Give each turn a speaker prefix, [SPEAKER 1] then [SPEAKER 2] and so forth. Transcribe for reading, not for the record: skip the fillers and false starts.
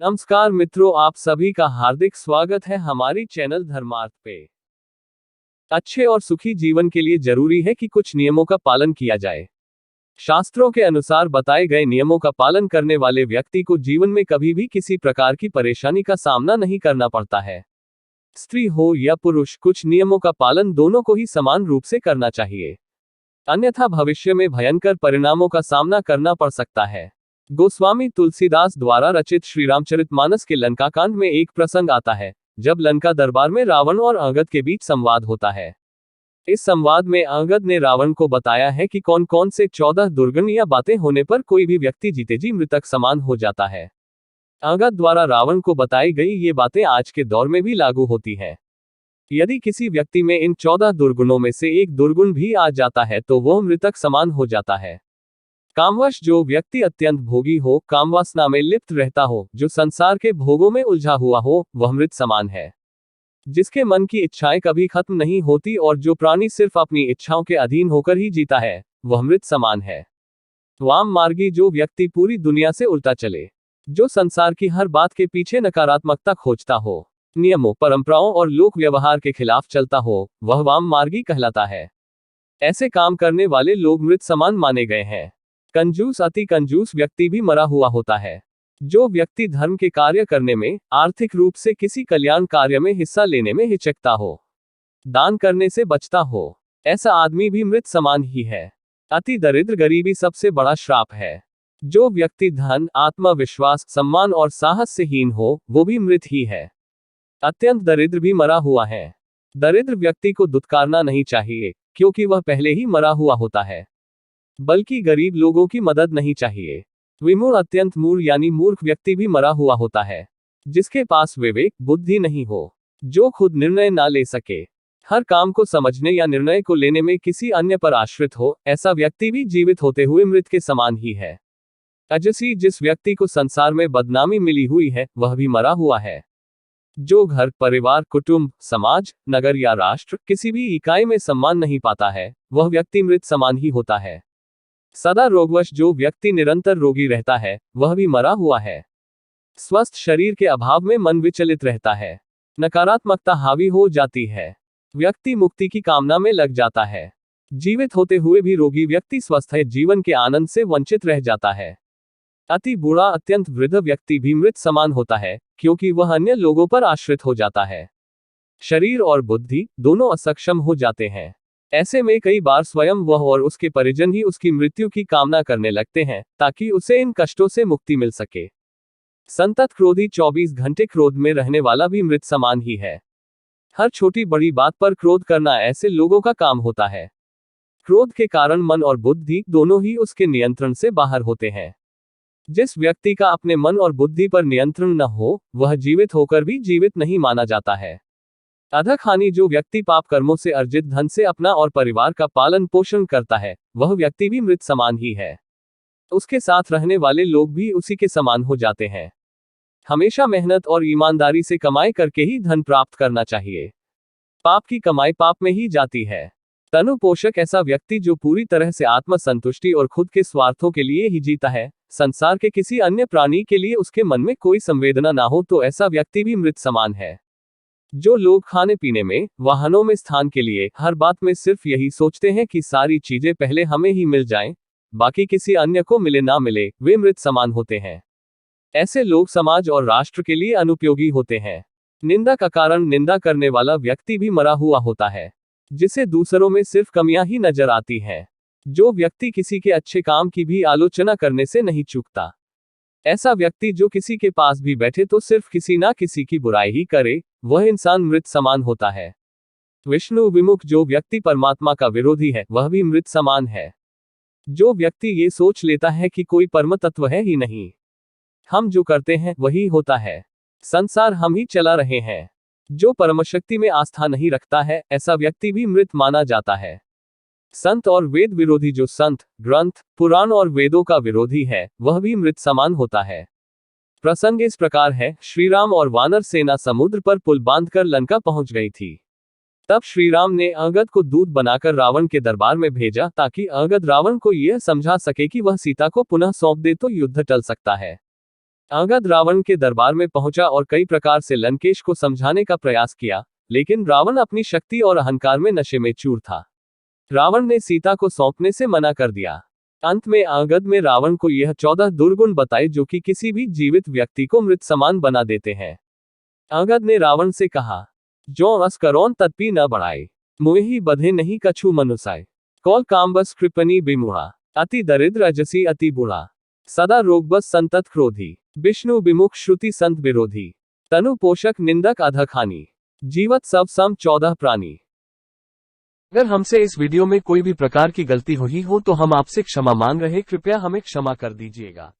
[SPEAKER 1] नमस्कार मित्रों, आप सभी का हार्दिक स्वागत है हमारी चैनल धर्मार्थ पे। अच्छे और सुखी जीवन के लिए जरूरी है कि कुछ नियमों का पालन किया जाए। शास्त्रों के अनुसार बताए गए नियमों का पालन करने वाले व्यक्ति को जीवन में कभी भी किसी प्रकार की परेशानी का सामना नहीं करना पड़ता है। स्त्री हो या पुरुष, कुछ नियमों का पालन दोनों को ही समान रूप से करना चाहिए, अन्यथा भविष्य में भयंकर परिणामों का सामना करना पड़ सकता है। गोस्वामी तुलसीदास द्वारा रचित श्री रामचरितमानस के लंका कांड में एक प्रसंग आता है, जब लंका दरबार में रावण और अंगद के बीच संवाद होता है। इस संवाद में अंगद ने रावण को बताया है कि कौन कौन से 14 दुर्गुण या बातें होने पर कोई भी व्यक्ति जीते जी मृतक समान हो जाता है। अंगद द्वारा रावण को बताई गई ये बातें आज के दौर में भी लागू होती हैं। यदि किसी व्यक्ति में इन 14 दुर्गुणों में से एक दुर्गुण भी आ जाता है तो वह मृतक समान हो जाता है। कामवश जो व्यक्ति अत्यंत भोगी हो, कामवासना में लिप्त रहता हो, जो संसार के भोगों में उलझा हुआ हो, वह मृत समान है। जिसके मन की इच्छाएं कभी खत्म नहीं होती और जो प्राणी सिर्फ अपनी इच्छाओं के अधीन होकर ही जीता है, वह मृत समान है। वाम मार्गी जो व्यक्ति पूरी दुनिया से उल्टा चले, जो संसार की हर बात के पीछे नकारात्मकता खोजता हो, नियमों, परंपराओं और लोक व्यवहार के खिलाफ चलता हो, वह वाम मार्गी कहलाता है। ऐसे काम करने वाले लोग मृत समान माने गए हैं। कंजूस, अति कंजूस व्यक्ति भी मरा हुआ होता है। जो व्यक्ति धर्म के कार्य करने में, आर्थिक रूप से किसी कल्याण कार्य में हिस्सा लेने में हिचकता हो, दान करने से बचता हो, ऐसा आदमी भी मृत समान ही है। अति दरिद्र, गरीबी सबसे बड़ा श्राप है। जो व्यक्ति धन, आत्मविश्वास, सम्मान और साहस से हीन हो, वो भी मृत ही है। अत्यंत दरिद्र भी मरा हुआ है। दरिद्र व्यक्ति को दुत्कारना नहीं चाहिए, क्योंकि वह पहले ही मरा हुआ होता है, बल्कि गरीब लोगों की मदद नहीं चाहिए। विमूढ़, अत्यंत मूढ़ यानी मूर्ख व्यक्ति भी मरा हुआ होता है, जिसके पास विवेक, बुद्धि नहीं हो, जो खुद निर्णय ना ले सके, हर काम को समझने या निर्णय को लेने में किसी अन्य पर आश्रित हो, ऐसा व्यक्ति भी जीवित होते हुए मृत के समान ही है। अजसी, जिस व्यक्ति को संसार में बदनामी मिली हुई है, वह भी मरा हुआ है। जो घर, परिवार, कुटुंब, समाज, नगर या राष्ट्र, किसी भी इकाई में सम्मान नहीं पाता है, वह व्यक्ति मृत समान ही होता है। सदा रोगवश जो व्यक्ति निरंतर रोगी रहता है, वह भी मरा हुआ है। स्वस्थ शरीर के अभाव में मन विचलित रहता है, नकारात्मकता हावी हो जाती है, व्यक्ति मुक्ति की कामना में लग जाता है। जीवित होते हुए भी रोगी व्यक्ति स्वस्थ है जीवन के आनंद से वंचित रह जाता है। अति बूढ़ा, अत्यंत वृद्ध व्यक्ति भी मृत समान होता है, क्योंकि वह अन्य लोगों पर आश्रित हो जाता है। शरीर और बुद्धि दोनों असक्षम हो जाते हैं। ऐसे में कई बार स्वयं वह और उसके परिजन ही उसकी मृत्यु की कामना करने लगते हैं, ताकि उसे इन कष्टों से मुक्ति मिल सके। संतत क्रोधी, 24 घंटे क्रोध में रहने वाला भी मृत समान ही है। हर छोटी बड़ी बात पर क्रोध करना ऐसे लोगों का काम होता है। क्रोध के कारण मन और बुद्धि दोनों ही उसके नियंत्रण से बाहर होते हैं। जिस व्यक्ति का अपने मन और बुद्धि पर नियंत्रण न हो, वह जीवित होकर भी जीवित नहीं माना जाता है। अधक हानि, जो व्यक्ति पाप कर्मों से अर्जित धन से अपना और परिवार का पालन पोषण करता है, वह व्यक्ति भी मृत समान ही है। उसके साथ रहने वाले लोग भी उसी के समान हो जाते हैं। हमेशा मेहनत और ईमानदारी से कमाई करके ही धन प्राप्त करना चाहिए। पाप की कमाई पाप में ही जाती है। तनु पोषक, ऐसा व्यक्ति जो पूरी तरह से आत्म संतुष्टि और खुद के स्वार्थों के लिए ही जीता है, संसार के किसी अन्य प्राणी के लिए उसके मन में कोई संवेदना ना हो, तो ऐसा व्यक्ति भी मृत समान है। जो लोग खाने पीने में, वाहनों में स्थान के लिए, हर बात में सिर्फ यही सोचते हैं कि सारी चीजें पहले हमें ही मिल जाएं, बाकी किसी अन्य को मिले ना मिले, वे मृत समान होते हैं। ऐसे लोग समाज और राष्ट्र के लिए अनुपयोगी होते हैं। निंदा का कारण निंदा करने वाला व्यक्ति भी मरा हुआ होता है, जिसे दूसरों में सिर्फ कमियां ही नजर आती हैं। जो व्यक्ति किसी के अच्छे काम की भी आलोचना करने से नहीं चूकता, ऐसा व्यक्ति जो किसी के पास भी बैठे तो सिर्फ किसी ना किसी की बुराई ही करे, वह इंसान मृत समान होता है। विष्णु विमुख, जो व्यक्ति परमात्मा का विरोधी है, वह भी मृत समान है। जो व्यक्ति ये सोच लेता है कि कोई परम तत्व है ही नहीं, हम जो करते हैं वही होता है, संसार हम ही चला रहे हैं, जो परमशक्ति में आस्था नहीं रखता है, ऐसा व्यक्ति भी मृत माना जाता है। संत और वेद विरोधी, जो संत, ग्रंथ, पुराण और वेदों का विरोधी है, वह भी मृत समान होता है। प्रसंग इस प्रकार है, श्रीराम और वानर सेना समुद्र पर पुल बांधकर लंका पहुंच गई थी। तब श्रीराम ने अंगद को दूत बनाकर रावण के दरबार में भेजा, ताकि अंगद रावण को यह समझा सके कि वह सीता को पुनः सौंप दे तो युद्ध टल सकता है। अंगद रावण के दरबार में पहुंचा और कई प्रकार से लंकेश को समझाने का प्रयास किया, लेकिन रावण अपनी शक्ति और अहंकार में नशे में चूर था। रावण ने सीता को सौंपने से मना कर दिया। अंत में अंगद में रावण को यह 14 दुर्गुण बताए जो कि किसी भी जीवित व्यक्ति को मृत समान बना देते हैं। अंगद ने रावण से कहा, जो अस करौन तत्पी न बढ़ाए, मुहि बधे नहीं कछु मनुसाय, कौल कामबस कृपनी बिमुहा, अति दरिद्र अजसी अति बुढ़ा, सदा रोगबस संतत क्रोधी, विष्णु विमुख श्रुति संत विरोधी, तनु पोषक निंदक अधखानी, जीवत सब सम 14 प्राणी। अगर हमसे इस वीडियो में कोई भी प्रकार की गलती हुई हो तो हम आपसे क्षमा मांग रहे, कृपया हमें क्षमा कर दीजिएगा।